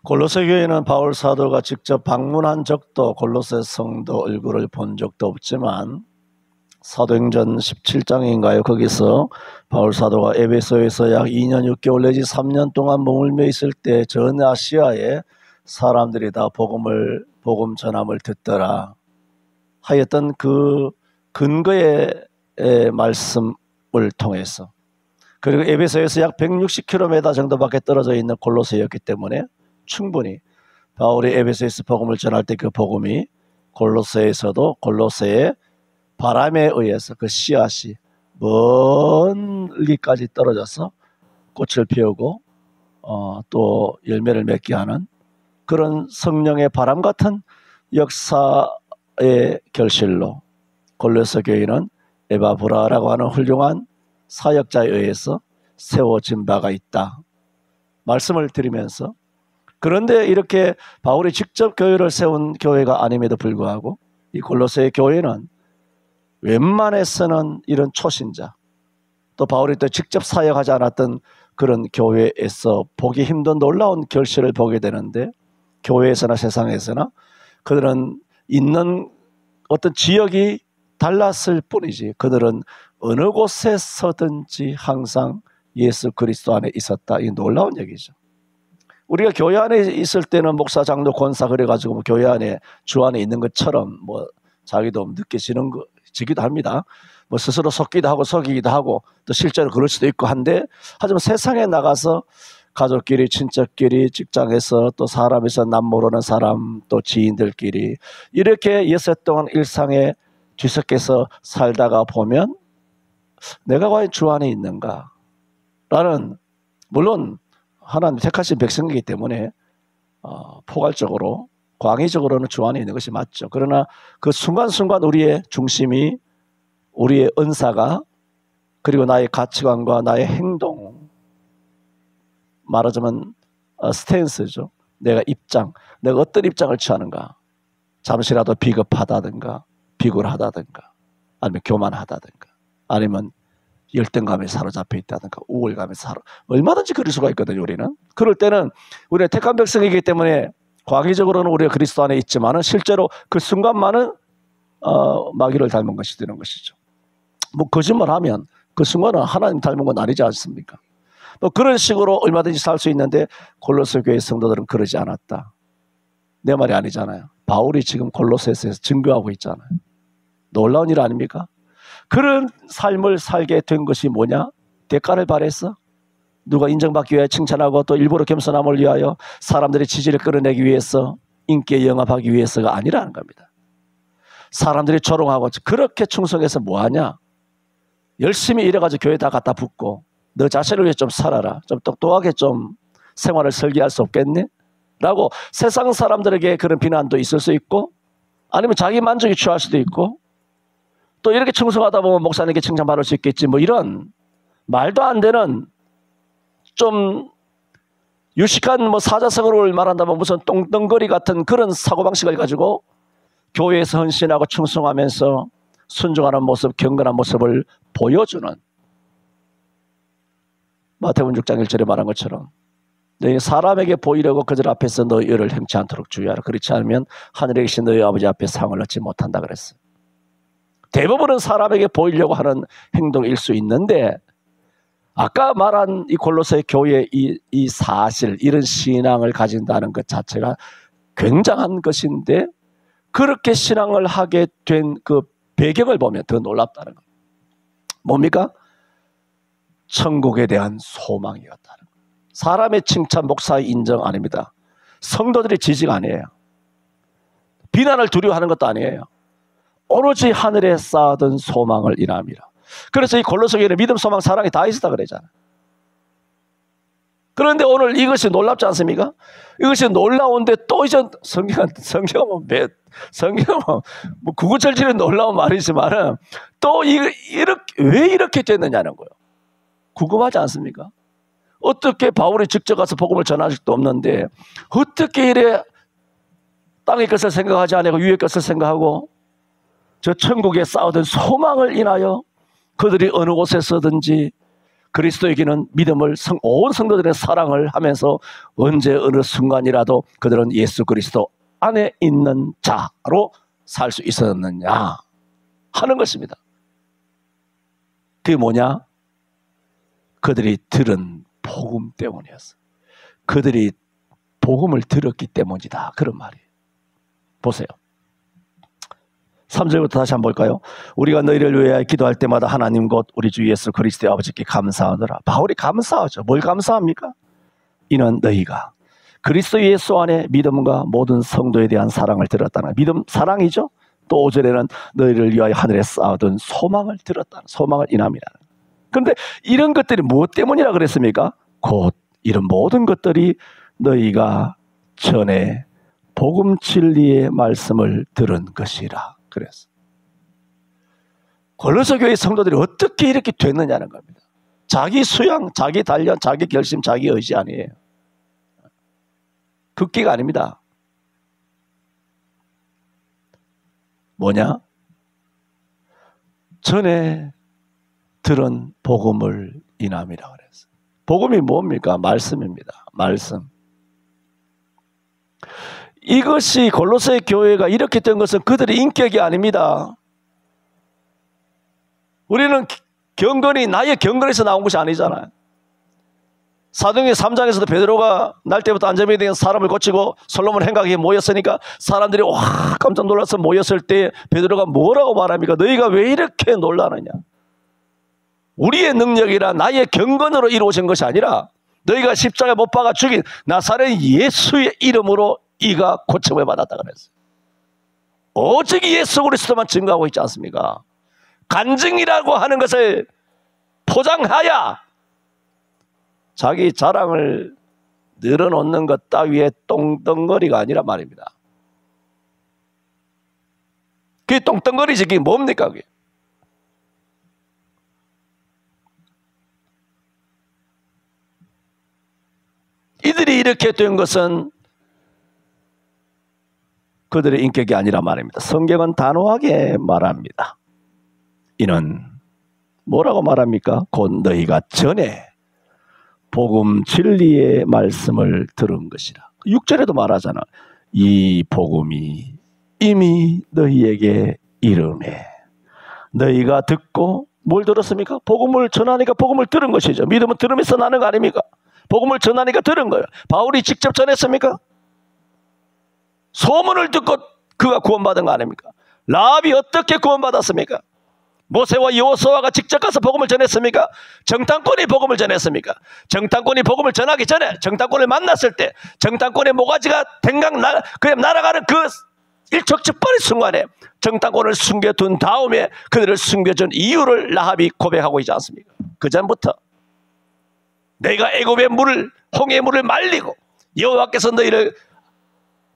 골로새 교회는 바울 사도가 직접 방문한 적도 골로새 성도 얼굴을 본 적도 없지만 사도행전 17장인가요? 거기서 바울 사도가 에베소에서 약 2년 6개월 내지 3년 동안 머물며 있을 때 전 아시아에 사람들이 다 복음 전함을 듣더라 하였던 그 근거의 말씀을 통해서, 그리고 에베소에서 약 160km 정도밖에 떨어져 있는 골로새였기 때문에 충분히 바울이 에베소에서 복음을 전할 때 그 복음이 골로새에서도 골로새의 바람에 의해서 그 씨앗이 멀리까지 떨어져서 꽃을 피우고 또 열매를 맺게 하는 그런 성령의 바람 같은 역사의 결실로 골로새 교회는 에바브라라고 하는 훌륭한 사역자에 의해서 세워진 바가 있다 말씀을 드리면서, 그런데 이렇게 바울이 직접 교회를 세운 교회가 아님에도 불구하고 이 골로새 교회는 웬만해서는 이런 초신자, 또 바울이 또 직접 사역하지 않았던 그런 교회에서 보기 힘든 놀라운 결실을 보게 되는데, 교회에서나 세상에서나 그들은 있는 어떤 지역이 달랐을 뿐이지 그들은 어느 곳에 서든지 항상 예수 그리스도 안에 있었다. 이게 놀라운 얘기죠. 우리가 교회 안에 있을 때는 목사, 장로, 권사 그래가지고 뭐 교회 안에 주 안에 있는 것처럼 뭐 자기도 느껴지기도 합니다. 뭐 스스로 속기도 하고 속이기도 하고 또 실제로 그럴 수도 있고 한데, 하지만 세상에 나가서 가족끼리, 친척끼리, 직장에서 또 사람에서 남 모르는 사람, 또 지인들끼리 이렇게 여세 동안 일상에 뒤섞여서 살다가 보면 내가 과연 주 안에 있는가? 라는, 물론 하나님 택하신 백성이기 때문에 포괄적으로 광의적으로는 주 안에 있는 것이 맞죠. 그러나 그 순간순간 우리의 중심이, 우리의 은사가, 그리고 나의 가치관과 나의 행동, 말하자면 스탠스죠. 내가 내가 어떤 입장을 취하는가. 잠시라도 비겁하다든가 비굴하다든가 아니면 교만하다든가 아니면 열등감에 사로잡혀 있다든가 우월감에 얼마든지 그럴 수가 있거든요. 우리는 그럴 때는 우리는 택한 백성이기 때문에 광의적으로는 우리가 그리스도 안에 있지만은 실제로 그 순간만은 마귀를 닮은 것이 되는 것이죠. 뭐 거짓말하면 그 순간은 하나님 닮은 건 아니지 않습니까? 뭐 그런 식으로 얼마든지 살 수 있는데 골로새 교회 성도들은 그러지 않았다. 내 말이 아니잖아요. 바울이 지금 골로새에서 증거하고 있잖아요. 놀라운 일 아닙니까? 그런 삶을 살게 된 것이 뭐냐? 대가를 바랬어? 누가 인정받기 위해 칭찬하고 또 일부러 겸손함을 위하여 사람들의 지지를 끌어내기 위해서, 인기에 영합하기 위해서가 아니라는 겁니다. 사람들이 조롱하고 그렇게 충성해서 뭐하냐? 열심히 일해가지고 교회 다 갖다 붓고 너 자신을 위해 좀 살아라. 좀 똑똑하게 좀 생활을 설계할 수 없겠니? 라고 세상 사람들에게 그런 비난도 있을 수 있고, 아니면 자기 만족에 취할 수도 있고, 또 이렇게 충성하다 보면 목사님께 칭찬받을 수 있겠지, 뭐 이런 말도 안 되는 좀 유식한 뭐 사자성어를 말한다면 무슨 똥덩거리 같은 그런 사고방식을 가지고 교회에서 헌신하고 충성하면서 순종하는 모습, 경건한 모습을 보여주는, 마태복음 6장 1절에 말한 것처럼 너희 사람에게 보이려고 그들 앞에서 너희 의를 행치 않도록 주의하라. 그렇지 않으면 하늘에 계신 너희 아버지 앞에 상을 얻지 못한다 그랬어요. 대부분은 사람에게 보이려고 하는 행동일 수 있는데, 아까 말한 이 골로새 교회의 이 사실, 이런 신앙을 가진다는 것 자체가 굉장한 것인데, 그렇게 신앙을 하게 된 그 배경을 보면 더 놀랍다는 거예요. 뭡니까? 천국에 대한 소망이었다는 거예요. 사람의 칭찬, 목사의 인정 아닙니다. 성도들의 지지가 아니에요. 비난을 두려워하는 것도 아니에요. 오로지 하늘에 쌓아둔 소망을 인함이라. 그래서 이 골로새 교회는 믿음, 소망, 사랑이 다 있었다 그러잖아요. 그런데 오늘 이것이 놀랍지 않습니까? 이것이 놀라운데 또 이제 성경은 뭐 구구절절은 놀라운 말이지만은 또 왜 이렇게 됐느냐는 거예요. 궁금하지 않습니까? 어떻게 바울이 직접 가서 복음을 전할 적도 없는데 어떻게 이래 땅의 것을 생각하지 않고 위의 것을 생각하고 저 천국에 쌓아둔 소망을 인하여 그들이 어느 곳에 서든지 그리스도에게는 믿음을 온 성도들의 사랑을 하면서 언제 어느 순간이라도 그들은 예수 그리스도 안에 있는 자로 살 수 있었느냐 하는 것입니다. 그게 뭐냐? 그들이 들은 복음 때문이었어. 그들이 복음을 들었기 때문이다. 그런 말이에요. 보세요. 3절부터 다시 한번 볼까요? 우리가 너희를 위하여 기도할 때마다 하나님 곧 우리 주 예수 그리스도의 아버지께 감사하노라. 바울이 감사하죠. 뭘 감사합니까? 이는 너희가 그리스도 예수 안에 믿음과 모든 성도에 대한 사랑을 들었다는, 믿음 사랑이죠. 또 5절에는 너희를 위하여 하늘에 쌓아둔 소망을 들었다는, 소망을 인함이라는. 그런데 이런 것들이 무엇 때문이라 그랬습니까? 곧 이런 모든 것들이 너희가 전에 복음 진리의 말씀을 들은 것이라 그랬어. 골로새 교회 성도들이 어떻게 이렇게 됐느냐는 겁니다. 자기 수양, 자기 단련, 자기 결심, 자기 의지 아니에요. 극기가 아닙니다. 뭐냐? 전에 들은 복음을 인함이라고 그랬어요. 복음이 뭡니까? 말씀입니다. 말씀. 이것이 골로새 교회가 이렇게 된 것은 그들의 인격이 아닙니다. 우리는 경건이 나의 경건에서 나온 것이 아니잖아요. 사도행전 3장에서도 베드로가 날 때부터 안전병에 대한 사람을 고치고 솔로몬 행각에 모였으니까 사람들이 와 깜짝 놀라서 모였을 때 베드로가 뭐라고 말합니까? 너희가 왜 이렇게 놀라느냐? 우리의 능력이라 나의 경건으로 이루어진 것이 아니라 너희가 십자가에 못 박아 죽인 나사렛 예수의 이름으로 이가 고침을 받았다 그랬어요. 오직 예수 그리스도만 증거하고 있지 않습니까? 간증이라고 하는 것을 포장하여 자기 자랑을 늘어놓는 것 따위의 똥덩거리가 아니란 말입니다. 그게 똥덩거리지 그게 뭡니까 그게? 이들이 이렇게 된 것은 그들의 인격이 아니란 말입니다. 성경은 단호하게 말합니다. 이는 뭐라고 말합니까? 곧 너희가 전에 복음 진리의 말씀을 들은 것이라. 6절에도 말하잖아. 이 복음이 이미 너희에게 이르매. 너희가 듣고 뭘 들었습니까? 복음을 전하니까 복음을 들은 것이죠. 믿음은 들으면서 나는 거 아닙니까? 복음을 전하니까 들은 거예요. 바울이 직접 전했습니까? 소문을 듣고 그가 구원받은 거 아닙니까? 라합이 어떻게 구원받았습니까? 모세와 여호수아가 직접 가서 복음을 전했습니까? 정탐꾼이 복음을 전했습니까? 정탐꾼이 복음을 전하기 전에 정탐꾼을 만났을 때 정탐꾼의 모가지가 댕강 그냥 날아가는 그 일촉즉발의 순간에 정탐꾼을 숨겨둔 다음에 그들을 숨겨준 이유를 라합이 고백하고 있지 않습니까? 그 전부터 내가 애굽의 물을 홍해의 물을 말리고 여호와께서 너희를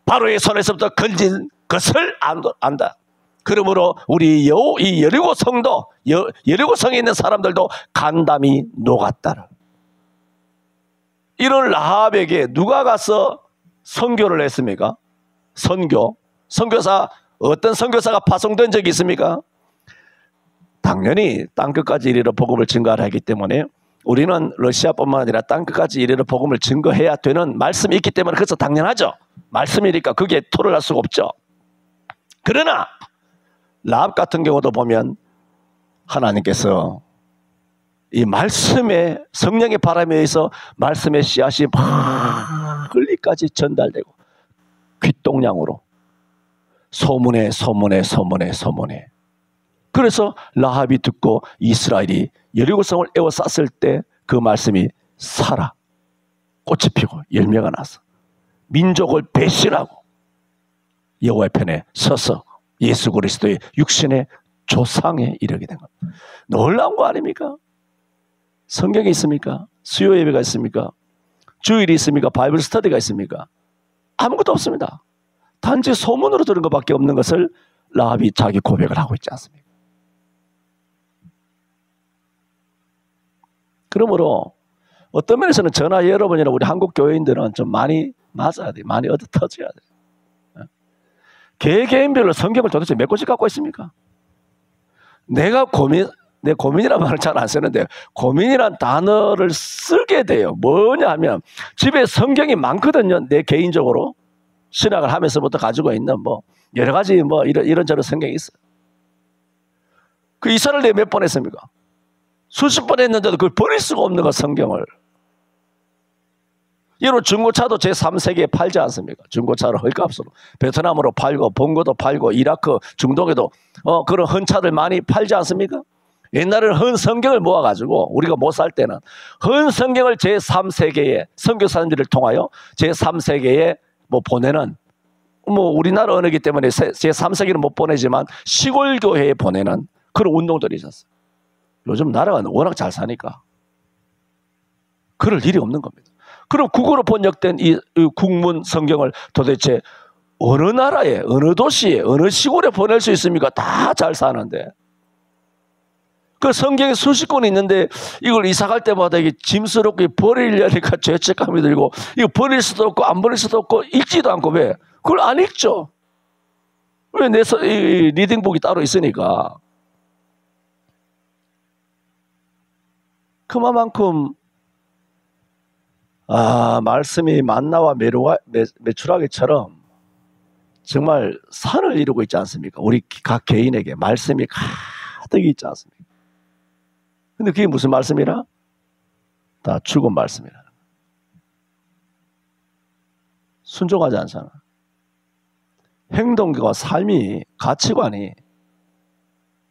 바로의 손에서부터 건진 것을 안다. 그러므로 우리 이 여리고 성도, 여리고 성에 있는 사람들도 간담이 녹았다라. 이런 라합에게 누가 가서 선교를 했습니까? 선교사, 어떤 선교사가 파송된 적이 있습니까? 당연히 땅끝까지 이르러 복음을 증거하라 하기 때문에 우리는 러시아뿐만 아니라 땅끝까지 이르러 복음을 증거해야 되는 말씀이 있기 때문에 그래서 당연하죠. 말씀이니까 그게 토를 할 수가 없죠. 그러나 라합 같은 경우도 보면 하나님께서 이 말씀의 성령의 바람에 의해서 말씀의 씨앗이 멀리까지 전달되고 귓동량으로 소문에 그래서 라합이 듣고 이스라엘이 여리고성을 에워쌌을 때 그 말씀이 살아 꽃이 피고 열매가 나서 민족을 배신하고 여호와의 편에 서서 예수 그리스도의 육신의 조상에 이르게 된 겁니다. 놀라운 거 아닙니까? 성경이 있습니까? 수요 예배가 있습니까? 주일이 있습니까? 바이블 스터디가 있습니까? 아무것도 없습니다. 단지 소문으로 들은 것밖에 없는 것을 라합이 자기 고백을 하고 있지 않습니까? 그러므로 어떤 면에서는 저나 여러분이나 우리 한국 교회인들은 좀 많이 맞아야 돼요. 많이 얻어 터져야 돼요. 개개인별로 성경을 도대체 몇 권씩 갖고 있습니까? 내가 내 고민이란 말을 잘 안 쓰는데 고민이란 단어를 쓰게 돼요. 뭐냐 하면 집에 성경이 많거든요. 내 개인적으로 신학을 하면서부터 가지고 있는 뭐 여러 가지 뭐 이런저런 성경이 있어요. 그 이사를 내가 몇 번 했습니까? 수십 번 했는데도 그걸 버릴 수가 없는 거 성경을. 여러분 중고차도 제3세계에 팔지 않습니까? 중고차를 헐값으로 베트남으로 팔고 본고도 팔고 이라크 중동에도 그런 헌차들 많이 팔지 않습니까? 옛날에는 헌 성경을 모아가지고 우리가 못 살 때는 헌 성경을 제3세계에 선교사님들을 통하여 제3세계에 뭐 보내는 뭐 우리나라 언어이기 때문에 제3세계는 못 보내지만 시골 교회에 보내는 그런 운동들이 있었어요. 요즘 나라가 워낙 잘 사니까 그럴 일이 없는 겁니다. 그럼 국어로 번역된 이 국문 성경을 도대체 어느 나라에 어느 도시에 어느 시골에 보낼 수 있습니까? 다 잘 사는데 그 성경에 수십 권이 있는데 이걸 이사 갈 때마다 이게 짐스럽게 버리려니까 죄책감이 들고 이거 버릴 수도 없고 안 버릴 수도 없고 읽지도 않고 왜? 그걸 안 읽죠. 왜 내 리딩북이 따로 있으니까. 그만큼 말씀이 만나와 메추라기처럼 정말 산을 이루고 있지 않습니까? 우리 각 개인에게 말씀이 가득 있지 않습니까? 근데 그게 무슨 말씀이라? 다 죽은 말씀이라. 순종하지 않잖아. 행동과 삶이 가치관이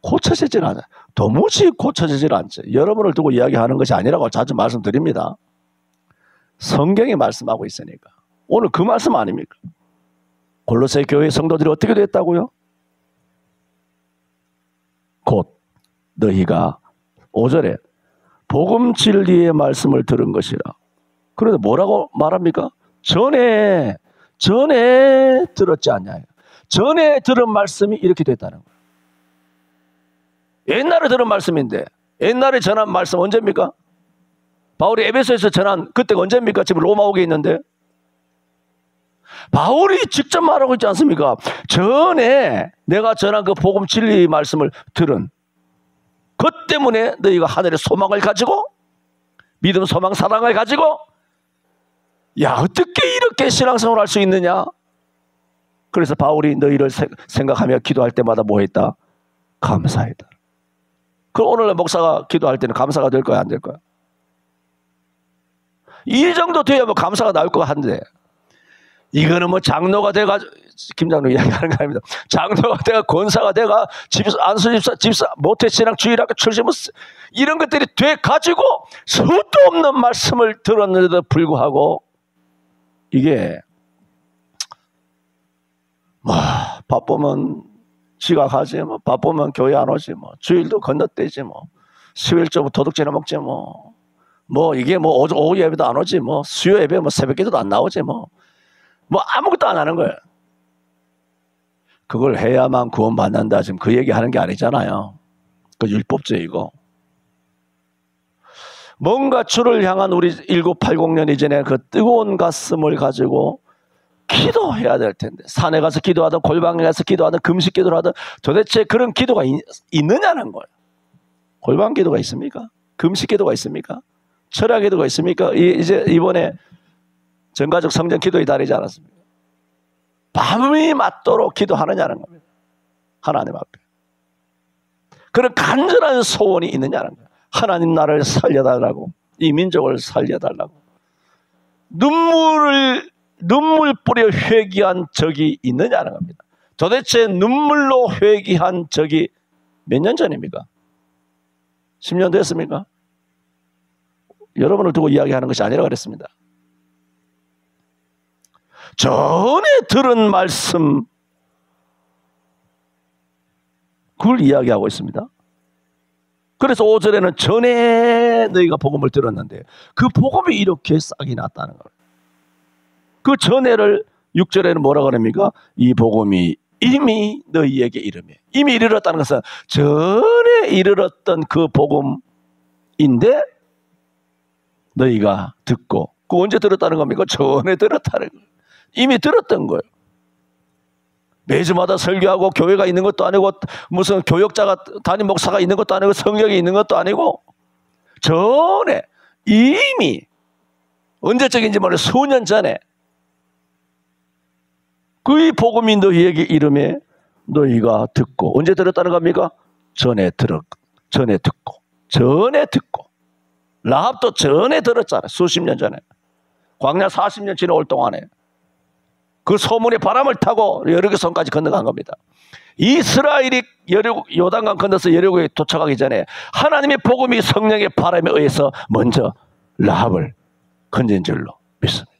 고쳐지질 않아요. 도무지 고쳐지질 않죠. 여러분을 두고 이야기하는 것이 아니라고 자주 말씀드립니다. 성경이 말씀하고 있으니까. 오늘 그 말씀 아닙니까? 골로새 교회 성도들이 어떻게 됐다고요? 곧 너희가 5절에 복음 진리의 말씀을 들은 것이라. 그런데 뭐라고 말합니까? 전에 들었지 않냐. 전에 들은 말씀이 이렇게 됐다는 거예요. 옛날에 들은 말씀인데 옛날에 전한 말씀 언제입니까? 바울이 에베소에서 전한 그때가 언제입니까? 지금 로마옥에 있는데 바울이 직접 말하고 있지 않습니까? 전에 내가 전한 그 복음 진리 말씀을 들은 그 때문에 너희가 하늘의 소망을 가지고 믿음, 소망, 사랑을 가지고 야 어떻게 이렇게 신앙생활을 할 수 있느냐? 그래서 바울이 너희를 생각하며 기도할 때마다 뭐 했다? 감사했다. 그럼 오늘 목사가 기도할 때는 감사가 될 거야 안 될 거야? 이 정도 돼야 뭐 감사가 나올 것 같은데 이거는 뭐 장로가 돼가지고 김장로 이야기하는 거 아닙니다. 장로가 돼가 권사가 돼가 안수집사 모태신앙 주일학교 출신 뭐 이런 것들이 돼가지고 수도 없는 말씀을 들었는데도 불구하고 이게 뭐 바쁘면 지각하지 뭐 바쁘면 교회 안 오지 뭐 주일도 건너뛰지 뭐 11조부 도둑질해 먹지 뭐 이게 뭐 오후 예배도 안 오지 뭐 수요 예배 뭐 새벽 기도도 안 나오지 뭐 아무것도 안 하는 거예요. 그걸 해야만 구원받는다 지금 그 얘기 하는 게 아니잖아요. 그 율법주의고 뭔가 주를 향한 우리 1980년 이전에 그 뜨거운 가슴을 가지고 기도해야 될 텐데 산에 가서 기도하든 골방에 가서 기도하든 금식 기도를 하든 도대체 그런 기도가 있느냐는 거예요. 골방 기도가 있습니까? 금식 기도가 있습니까? 철야 기도가 있습니까? 이제 이번에 전가족 성전 기도의 달이지 않았습니까? 밤이 맞도록 기도하느냐는 겁니다. 하나님 앞에. 그런 간절한 소원이 있느냐는 거예요. 하나님 나를 살려달라고 이 민족을 살려달라고 눈물 뿌려 회개한 적이 있느냐는 겁니다. 도대체 눈물로 회개한 적이 몇 년 전입니까? 10년 됐습니까? 여러분을 두고 이야기하는 것이 아니라 그랬습니다. 전에 들은 말씀 그걸 이야기하고 있습니다. 그래서 5절에는 전에 너희가 복음을 들었는데 그 복음이 이렇게 싹이 났다는 거예요. 그 전에를 6절에는 뭐라고 합니까? 이 복음이 이미 너희에게 이르매. 이미 이르렀다는 것은 전에 이르렀던 그 복음인데 너희가 듣고 그 언제 들었다는 겁니까? 전에 들었다는 거예요. 이미 들었던 거예요. 매주마다 설교하고 교회가 있는 것도 아니고 무슨 교역자가 담임 목사가 있는 것도 아니고 성령이 있는 것도 아니고 전에 이미 언제적인지 모르 수년 전에 그 복음이 너희에게 이름에 너희가 듣고 언제 들었다는 겁니까? 전에 듣고 라합도 전에 들었잖아요. 수십 년 전에 광야 40년 지나올 동안에 그 소문의 바람을 타고 여리고성까지 건너간 겁니다. 이스라엘이 요단강 건너서 여리고에 도착하기 전에 하나님의 복음이 성령의 바람에 의해서 먼저 라합을 건진 줄로 믿습니다.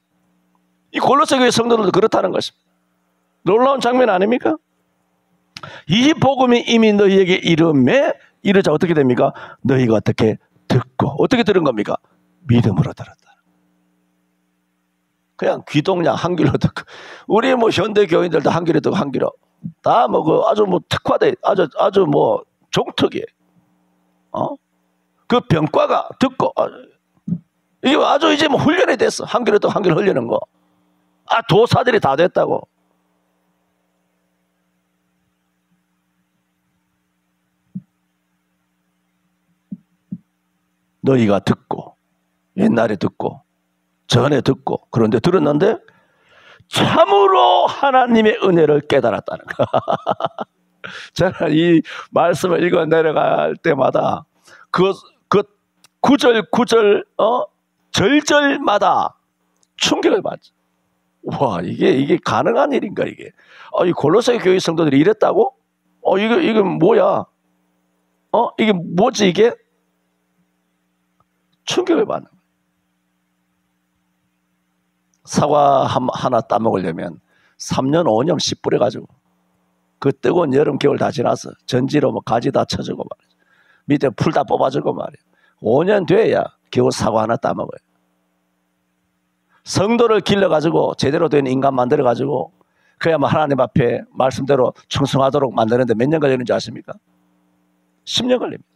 이 골로새 교회 성도들도 그렇다는 것입니다. 놀라운 장면 아닙니까? 이 복음이 이미 너희에게 이르자 어떻게 됩니까? 너희가 어떻게 듣고 어떻게 들은 겁니까? 믿음으로 들었다. 그냥 귀동냥 한 귀로 듣고 우리 뭐 현대 교인들도 한 귀로 듣고 한 귀로 다 뭐 그 아주 뭐 특화돼 아주 뭐 종특이에요. 그 병과가 듣고 이게 아주 이제 뭐 훈련이 됐어. 한 귀로 듣고 한 귀로 흘리는 거. 도사들이 다 됐다고. 너희가 듣고 옛날에 듣고 전에 듣고 그런데 들었는데 참으로 하나님의 은혜를 깨달았다는 거. 저는 이 말씀을 읽어 내려갈 때마다 그 구절 절절마다 충격을 받죠. 와 이게 가능한 일인가 이게? 이 골로새 교회 성도들이 이랬다고? 이게 뭐야? 이게 뭐지 이게? 충격을 받는 거예요. 사과 하나 따먹으려면 3년 5년 씨 뿌려가지고 그 뜨거운 여름 겨울 다 지나서 전지로 뭐 가지 다 쳐주고 말이죠. 밑에 풀 다 뽑아주고 말이에요. 5년 돼야 겨우 사과 하나 따먹어요. 성도를 길러가지고 제대로 된 인간 만들어가지고 그야말로 하나님 앞에 말씀대로 충성하도록 만드는데 몇 년 걸리는지 아십니까? 10년 걸립니다.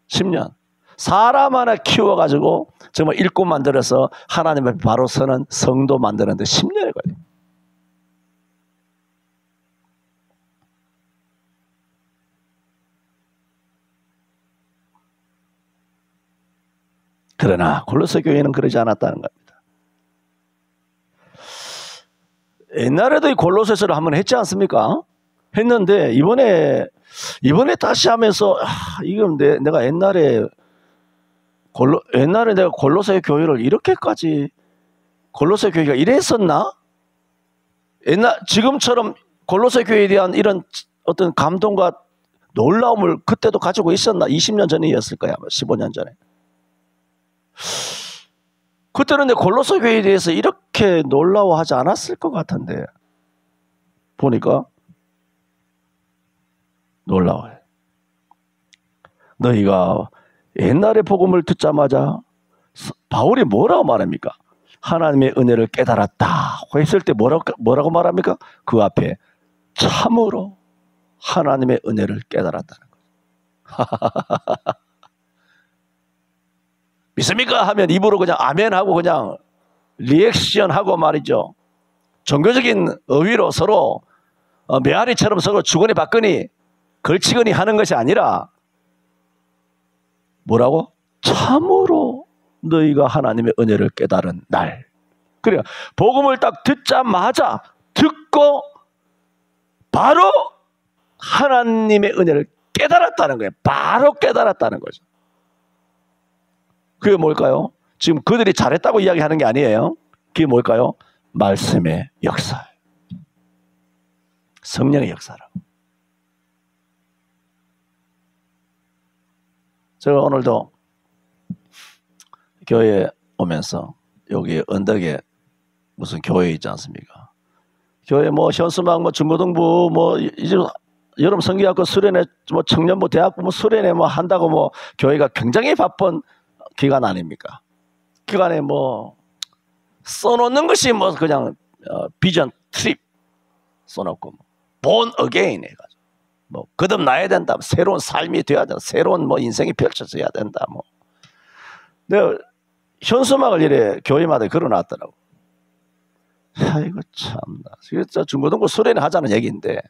10년. 사람 하나 키워가지고 정말 일꾼 만들어서 하나님 앞에 바로 서는 성도 만드는데 10년이 걸립니다. 그러나 골로새 교회는 그러지 않았다는 겁니다. 옛날에도 이 골로새서를 한번 했지 않습니까? 했는데 이번에 다시 하면서 이건 내가 옛날에 내가 골로새 교회를 이렇게까지 골로새 교회가 이랬었나? 지금처럼 골로새 교회에 대한 이런 어떤 감동과 놀라움을 그때도 가지고 있었나? 20년 전이었을 거야. 15년 전에. 그때는 내 골로새 교회에 대해서 이렇게 놀라워하지 않았을 것 같은데 보니까 놀라워요. 너희가 옛날에 복음을 듣자마자 바울이 뭐라고 말합니까? 하나님의 은혜를 깨달았다 했을 때 뭐라고 말합니까? 그 앞에 참으로 하나님의 은혜를 깨달았다는 거죠. 믿습니까? 하면 입으로 그냥 아멘하고 그냥 리액션하고 말이죠. 종교적인 어휘로 서로 메아리처럼 서로 주거니 받거니 걸치거니 하는 것이 아니라 뭐라고? 참으로 너희가 하나님의 은혜를 깨달은 날. 그래요. 복음을 딱 듣자마자 듣고 바로 하나님의 은혜를 깨달았다는 거예요. 바로 깨달았다는 거죠. 그게 뭘까요? 지금 그들이 잘했다고 이야기하는 게 아니에요. 그게 뭘까요? 말씀의 역사. 성령의 역사라고. 제가 오늘도 교회에 오면서 여기 언덕에 무슨 교회 있지 않습니까? 교회 뭐 현수막 뭐 중고등부 뭐 이제 여름 성기학교 수련회 뭐 청년부 대학부 뭐 수련회 뭐 한다고 뭐 교회가 굉장히 바쁜 기간 아닙니까? 기간에 뭐 써놓는 것이 뭐 그냥 비전 트립 써놓고 born again 해가지고 뭐 거듭나야 된다, 새로운 삶이 돼야 된다, 새로운 뭐 인생이 펼쳐져야 된다 뭐. 내가 현수막을 이래 교회마다 걸어놨더라고. 아이고 참나. 진짜 중고등부 수련회 하자는 얘기인데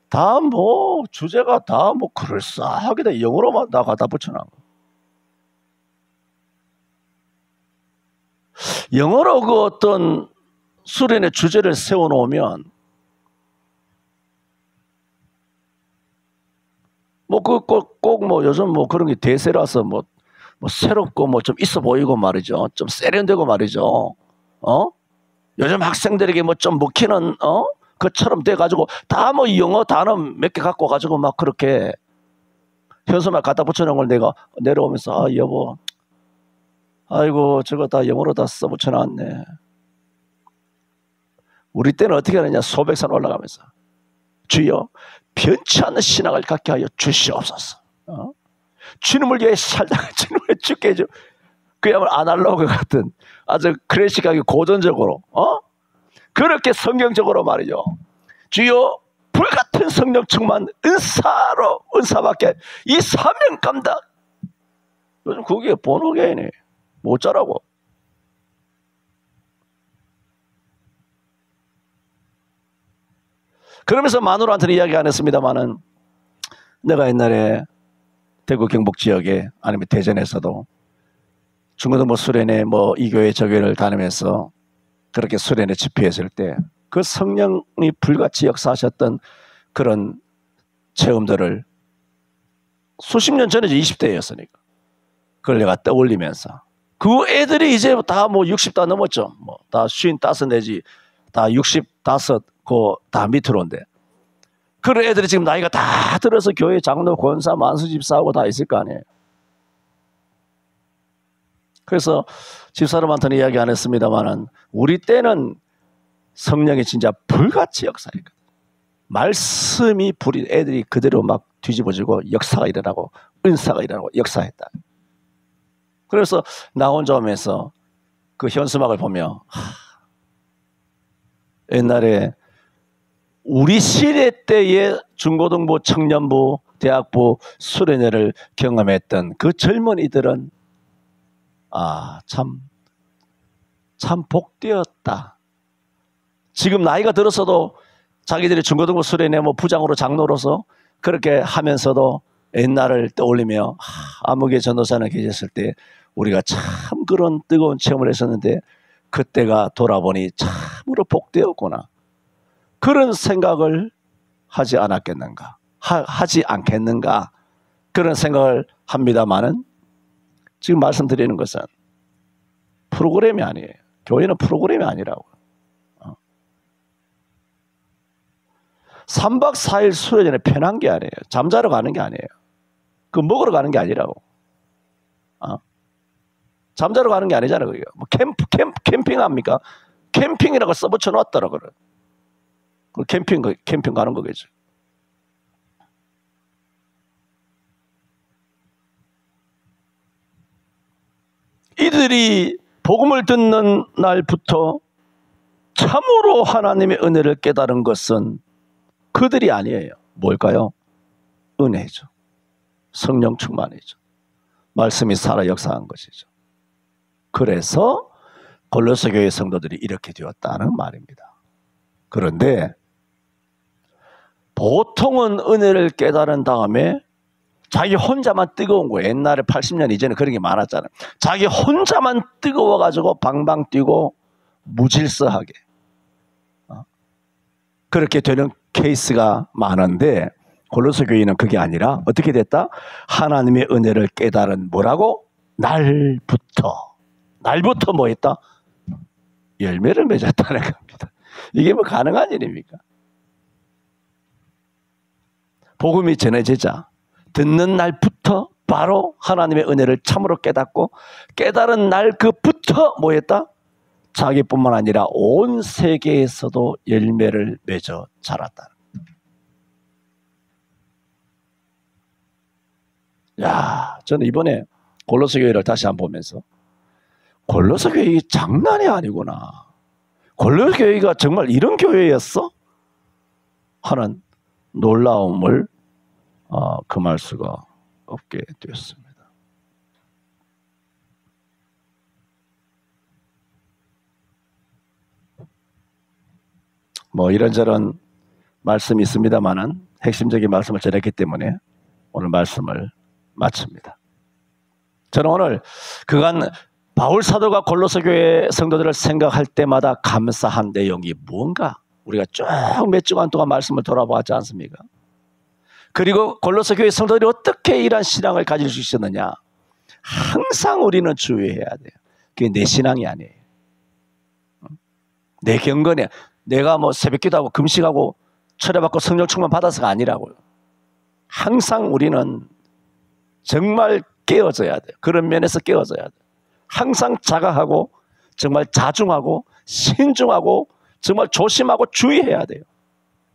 다 뭐 주제가 다 뭐 그럴싸하게 다 영어로만 다 갖다 붙여놔. 영어로 그 어떤 수련회 주제를 세워놓으면 뭐 그 꼭 뭐 요즘 뭐 그런 게 대세라서 뭐 새롭고 뭐 좀 있어 보이고 말이죠. 좀 세련되고 말이죠. 요즘 학생들에게 뭐 좀 먹히는 그처럼 돼가지고 다 뭐 영어 단어 몇 개 갖고 가지고 막 그렇게 현수막 갖다 붙여놓은 걸 내가 내려오면서 아 여보 아이고 저거 다 영어로 다 써붙여놨네. 우리 때는 어떻게 하느냐 소백산 올라가면서 주여 변치 않는 신앙을 갖게 하여 주시옵소서. 주님을 위해 살다가 주님을 위해 죽게 해줘. 그야말로 아날로그 같은 아주 클래식하게 고전적으로 그렇게 성경적으로 말이죠. 주여 불같은 성령 충만 은사밖에 이 사명 감당. 요즘 그게 번호개인이 못 자라고. 그러면서 마누라한테는 이야기 안 했습니다만은 내가 옛날에 대구 경북 지역에 아니면 대전에서도 중고등부 수련회 뭐 이 교회 저 교회를 다니면서 그렇게 수련회 집회했을 때 그 성령이 불같이 역사하셨던 그런 체험들을 수십 년 전에 20대였으니까 그걸 내가 떠올리면서 그 애들이 이제 다 뭐 60 다 넘었죠. 뭐 다 55 내지 다 65 그 다 밑으로인데 그런 애들이 지금 나이가 다 들어서 교회 장로 권사 만수집사하고 다 있을 거 아니에요. 그래서 집사람한테는 이야기 안 했습니다만은 우리 때는 성령이 진짜 불같이 역사했거든. 말씀이 불이 애들이 그대로 막 뒤집어지고 역사가 일어나고 은사가 일어나고 역사했다. 그래서 나 혼자 오면서 그 현수막을 보며 옛날에 우리 시대 때의 중고등부, 청년부, 대학부 수련회를 경험했던 그 젊은이들은 참 복되었다. 지금 나이가 들어서도 자기들이 중고등부 수련회 뭐 부장으로 장로로서 그렇게 하면서도 옛날을 떠올리며 아무개 전도사는 계셨을 때 우리가 참 그런 뜨거운 체험을 했었는데 그때가 돌아보니 참으로 복되었구나. 그런 생각을 하지 않았겠는가? 하지 않겠는가? 그런 생각을 합니다만은 지금 말씀드리는 것은 프로그램이 아니에요. 교회는 프로그램이 아니라고. 3박 4일 수련회는 편한 게 아니에요. 잠자러 가는 게 아니에요. 그 먹으러 가는 게 아니라고. 잠자러 가는 게 아니잖아요. 그게. 뭐 캠핑 합니까? 캠핑이라고 써붙여 놨더라고요. 그 캠핑 가는 거겠죠. 이들이 복음을 듣는 날부터 참으로 하나님의 은혜를 깨달은 것은 그들이 아니에요. 뭘까요? 은혜죠. 성령 충만이죠. 말씀이 살아 역사한 것이죠. 그래서 골로새 교회 성도들이 이렇게 되었다는 말입니다. 그런데 보통은 은혜를 깨달은 다음에 자기 혼자만 뜨거운 거예요. 옛날에 80년 이전에 그런 게 많았잖아요. 자기 혼자만 뜨거워가지고 방방 뛰고 무질서하게 그렇게 되는 케이스가 많은데 골로새 교회는 그게 아니라 어떻게 됐다? 하나님의 은혜를 깨달은 뭐라고? 날부터 뭐 했다? 열매를 맺었다는 겁니다. 이게 뭐 가능한 일입니까? 복음이 전해지자 듣는 날부터 바로 하나님의 은혜를 참으로 깨닫고 깨달은 날 그부터 뭐 했다? 자기뿐만 아니라 온 세계에서도 열매를 맺어 자랐다. 야, 저는 이번에 골로새 교회를 다시 한번 보면서 골로새 교회 장난이 아니구나. 골로새 교회가 정말 이런 교회였어? 하는 놀라움을 금할 수가 없게 되었습니다. 뭐 이런저런 말씀이 있습니다만은 핵심적인 말씀을 전했기 때문에 오늘 말씀을 마칩니다. 저는 오늘 그간 바울 사도가 골로새 교회 성도들을 생각할 때마다 감사한 내용이 무언가 우리가 쭉 몇 주간 동안 말씀을 돌아보았지 않습니까? 그리고 골로새 교회 성도들이 어떻게 이러한 신앙을 가질 수 있었느냐, 항상 우리는 주의해야 돼요. 그게 내 신앙이 아니에요. 내 경건이야. 내가 뭐 새벽기도하고 금식하고 철회받고 성령 충만 받아서가 아니라고요. 항상 우리는 정말 깨어져야 돼요. 그런 면에서 깨어져야 돼요. 항상 자각하고 정말 자중하고 신중하고 정말 조심하고 주의해야 돼요.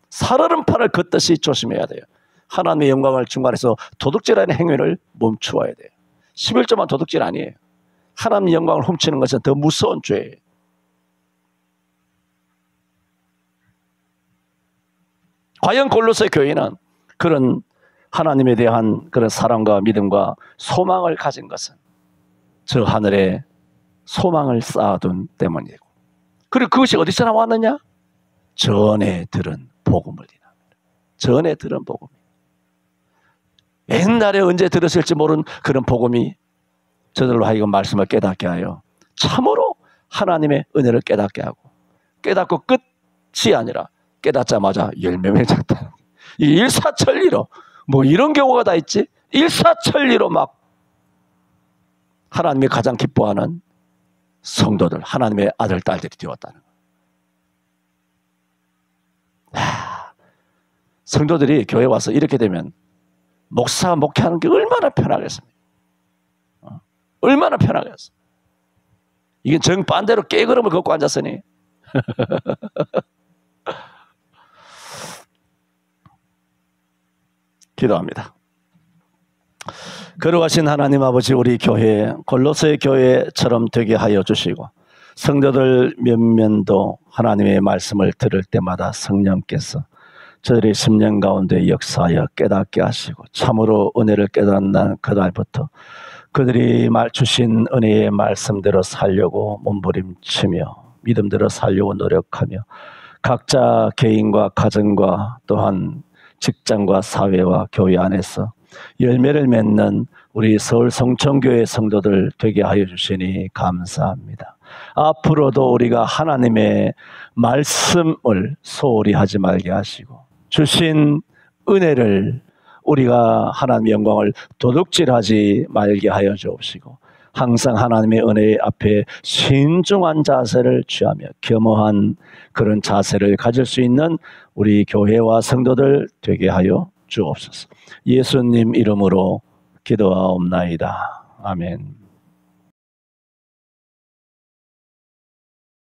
살얼음판을 걷듯이 조심해야 돼요. 하나님의 영광을 중간에서 도둑질하는 행위를 멈추어야 돼요. 11조만 도둑질 아니에요. 하나님의 영광을 훔치는 것은 더 무서운 죄예요. 과연 골로새 교회는 그런 하나님에 대한 그런 사랑과 믿음과 소망을 가진 것은 저 하늘에 소망을 쌓아둔 때문이고, 그리고 그것이 어디서 나왔느냐? 전에 들은 복음을 인합니다. 전에 들은 복음. 옛날에 언제 들었을지 모르는 그런 복음이 저들로 하여금 말씀을 깨닫게 하여 참으로 하나님의 은혜를 깨닫게 하고, 깨닫고 끝이 아니라 깨닫자마자 열매 맺었다. 이 일사천리로 뭐 이런 경우가 다 있지. 일사천리로 막 하나님이 가장 기뻐하는 성도들, 하나님의 아들 딸들이 되었다는 거예요. 성도들이 교회 와서 이렇게 되면 목사가 목회하는 게 얼마나 편하겠습니까? 얼마나 편하겠어. 이게 정반대로 깨그름을 걷고 앉았으니 기도합니다. 거룩하신 하나님 아버지, 우리 교회 골로새 교회처럼 되게 하여 주시고, 성도들 몇몇도 하나님의 말씀을 들을 때마다 성령께서 저들의 심령 가운데 역사하여 깨닫게 하시고, 참으로 은혜를 깨닫는 그날부터 그들이 주신 은혜의 말씀대로 살려고 몸부림치며 믿음대로 살려고 노력하며 각자 개인과 가정과 또한 직장과 사회와 교회 안에서 열매를 맺는 우리 서울 성천교회 성도들 되게 하여 주시니 감사합니다. 앞으로도 우리가 하나님의 말씀을 소홀히 하지 말게 하시고, 주신 은혜를 우리가 하나님의 영광을 도둑질하지 말게 하여 주옵시고, 항상 하나님의 은혜 앞에 신중한 자세를 취하며 겸허한 그런 자세를 가질 수 있는 우리 교회와 성도들 되게 하여 주옵소서. 예수님 이름으로 기도하옵나이다. 아멘.